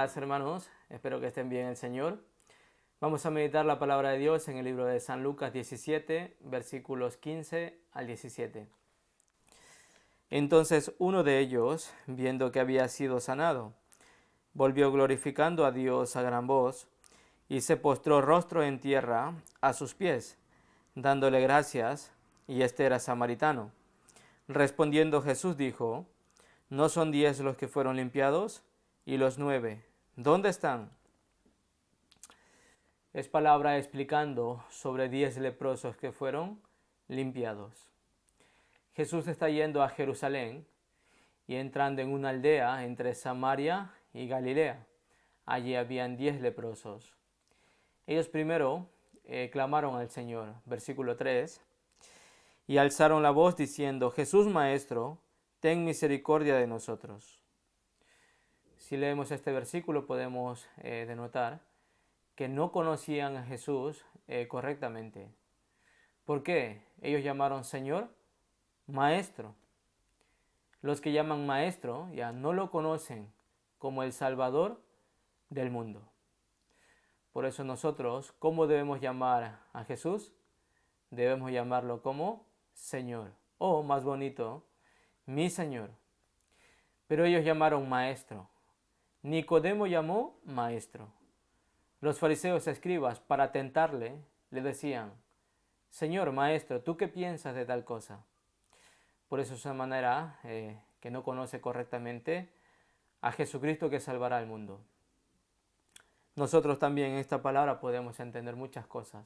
días, hermanos. Espero que estén bien el Señor. Vamos a meditar la palabra de Dios en el libro de San Lucas 17, versículos 15 al 17. Entonces uno de ellos, viendo que había sido sanado, volvió glorificando a Dios a gran voz, y se postró rostro en tierra a sus pies, dándole gracias, y este era samaritano. Respondiendo Jesús dijo: ¿No son 10 los que fueron limpiados? ¿Y los 9? ¿Dónde están? Es palabra explicando sobre 10 leprosos que fueron limpiados. Jesús está yendo a Jerusalén y entrando en una aldea entre Samaria y Galilea. Allí habían 10 leprosos. Ellos primero clamaron al Señor, versículo 3, y alzaron la voz diciendo: Jesús Maestro, ten misericordia de nosotros. Si leemos este versículo podemos denotar que no conocían a Jesús correctamente. ¿Por qué? Ellos llamaron Señor, Maestro. Los que llaman Maestro ya no lo conocen como el Salvador del mundo. Por eso nosotros, ¿cómo debemos llamar a Jesús? Debemos llamarlo como Señor, o más bonito, mi Señor. Pero ellos llamaron Maestro. Nicodemo llamó Maestro. Los fariseos escribas, para tentarle, le decían: Señor, Maestro, ¿tú qué piensas de tal cosa? Por eso es una manera que no conoce correctamente a Jesucristo que salvará al mundo. Nosotros también en esta palabra podemos entender muchas cosas.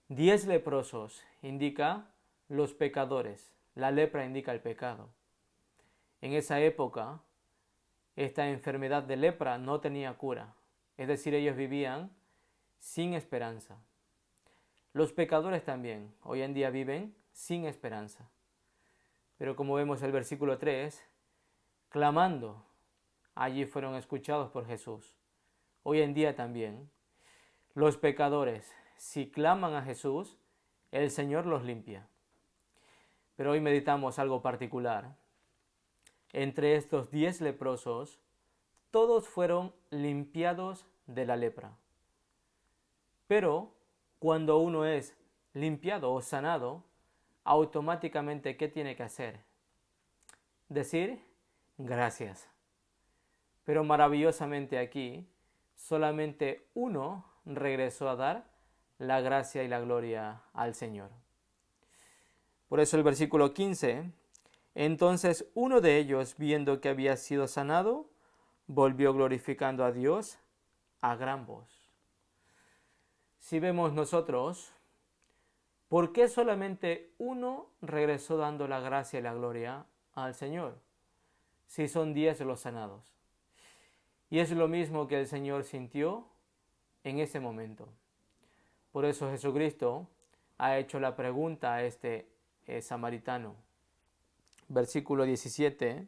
10 leprosos indica los pecadores. La lepra indica el pecado. En esa época, esta enfermedad de lepra no tenía cura. Es decir, ellos vivían sin esperanza. Los pecadores también hoy en día viven sin esperanza. Pero como vemos el versículo 3, clamando, allí fueron escuchados por Jesús. Hoy en día también, los pecadores, si claman a Jesús, el Señor los limpia. Pero hoy meditamos algo particular. Entre estos 10 leprosos, todos fueron limpiados de la lepra. Pero cuando uno es limpiado o sanado, automáticamente, ¿qué tiene que hacer? Decir gracias. Pero maravillosamente aquí, solamente uno regresó a dar la gracia y la gloria al Señor. Por eso el versículo 15, entonces uno de ellos, viendo que había sido sanado, volvió glorificando a Dios a gran voz. Si vemos nosotros, ¿por qué solamente uno regresó dando la gracia y la gloria al Señor? Si son 10 los sanados. Y es lo mismo que el Señor sintió en ese momento. Por eso Jesucristo ha hecho la pregunta a este samaritano. Versículo 17.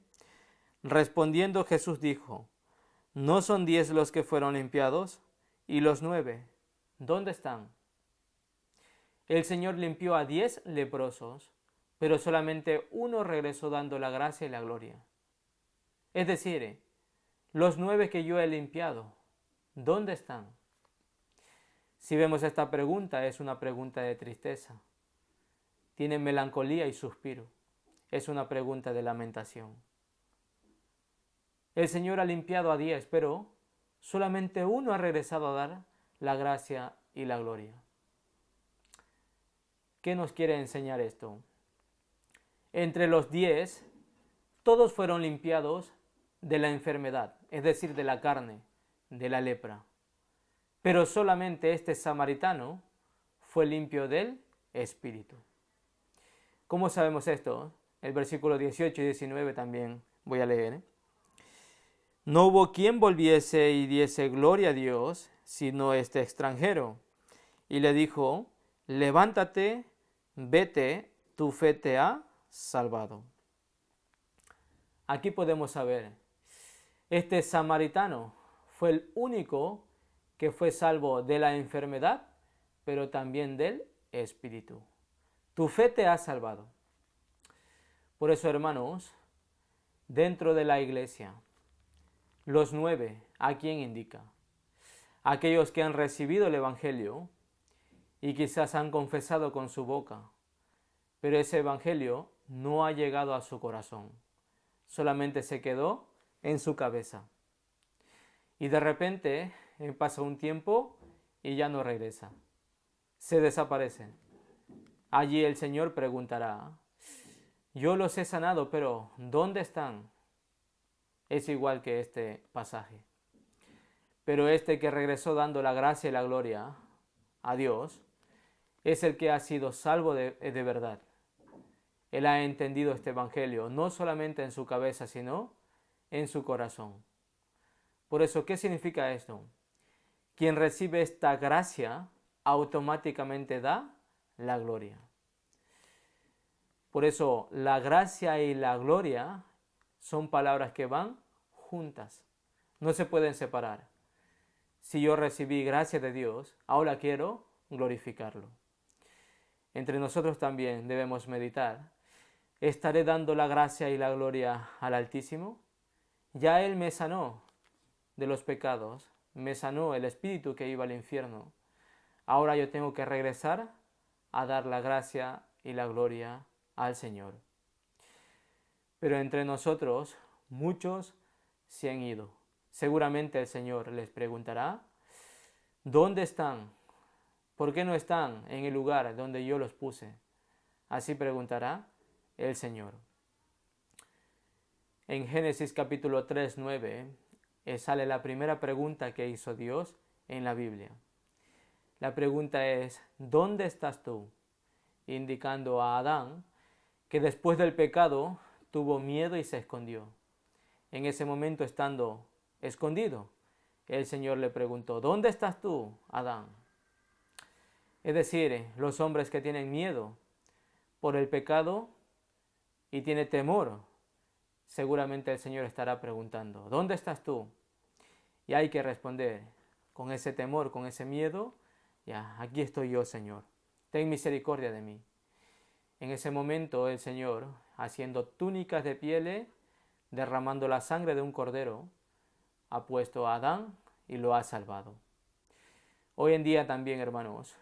Respondiendo Jesús dijo: ¿No son 10 los que fueron limpiados? ¿Y los 9? ¿Dónde están? El Señor limpió a 10 leprosos, pero solamente uno regresó dando la gracia y la gloria. Es decir, los 9 que yo he limpiado, ¿dónde están? Si vemos esta pregunta, es una pregunta de tristeza. Tiene melancolía y suspiro. Es una pregunta de lamentación. El Señor ha limpiado a 10, pero solamente uno ha regresado a dar la gracia y la gloria. ¿Qué nos quiere enseñar esto? Entre los 10, todos fueron limpiados de la enfermedad, es decir, de la carne, de la lepra. Pero solamente este samaritano fue limpio del espíritu. ¿Cómo sabemos esto? El versículo 18 y 19 también voy a leer. No hubo quien volviese y diese gloria a Dios, sino este extranjero. Y le dijo: levántate, vete, tu fe te ha salvado. Aquí podemos saber, este samaritano fue el único que fue salvo de la enfermedad, pero también del espíritu. Tu fe te ha salvado. Por eso, hermanos, dentro de la iglesia, Los 9, ¿a quién indica? Aquellos que han recibido el Evangelio y quizás han confesado con su boca, pero ese Evangelio no ha llegado a su corazón, solamente se quedó en su cabeza. Y de repente pasa un tiempo y ya no regresa, se desaparece. Allí el Señor preguntará, yo los he sanado, pero ¿dónde están? Es igual que este pasaje. Pero este que regresó dando la gracia y la gloria a Dios, es el que ha sido salvo de verdad. Él ha entendido este Evangelio, no solamente en su cabeza, sino en su corazón. Por eso, ¿qué significa esto? Quien recibe esta gracia automáticamente da la gloria. Por eso, la gracia y la gloria son palabras que van juntas, no se pueden separar. Si yo recibí gracia de Dios, ahora quiero glorificarlo. Entre nosotros también debemos meditar. ¿Estaré dando la gracia y la gloria al Altísimo? Ya Él me sanó de los pecados, me sanó el espíritu que iba al infierno. Ahora yo tengo que regresar a dar la gracia y la gloria al Señor. Pero entre nosotros muchos se han ido. Seguramente el Señor les preguntará, ¿dónde están? ¿Por qué no están en el lugar donde yo los puse? Así preguntará el Señor. En Génesis capítulo 3, 9, sale la primera pregunta que hizo Dios en la Biblia. La pregunta es, ¿dónde estás tú? Indicando a Adán que después del pecado tuvo miedo y se escondió. En ese momento, estando escondido, el Señor le preguntó, ¿dónde estás tú, Adán? Es decir, los hombres que tienen miedo por el pecado y tienen temor, seguramente el Señor estará preguntando, ¿dónde estás tú? Y hay que responder con ese temor, con ese miedo, ya, aquí estoy yo, Señor, ten misericordia de mí. En ese momento el Señor, haciendo túnicas de pieles, derramando la sangre de un cordero, ha puesto a Adán y lo ha salvado. Hoy en día también, hermanos,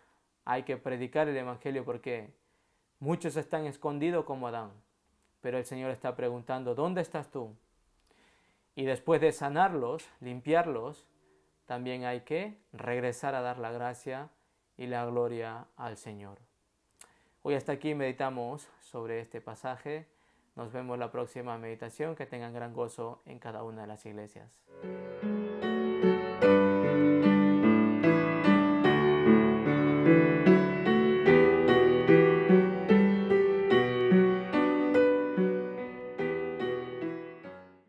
hay que predicar el Evangelio porque muchos están escondidos como Adán, pero el Señor está preguntando, ¿dónde estás tú? Y después de sanarlos, limpiarlos, también hay que regresar a dar la gracia y la gloria al Señor. Hoy hasta aquí meditamos sobre este pasaje. Nos vemos la próxima meditación. Que tengan gran gozo en cada una de las iglesias.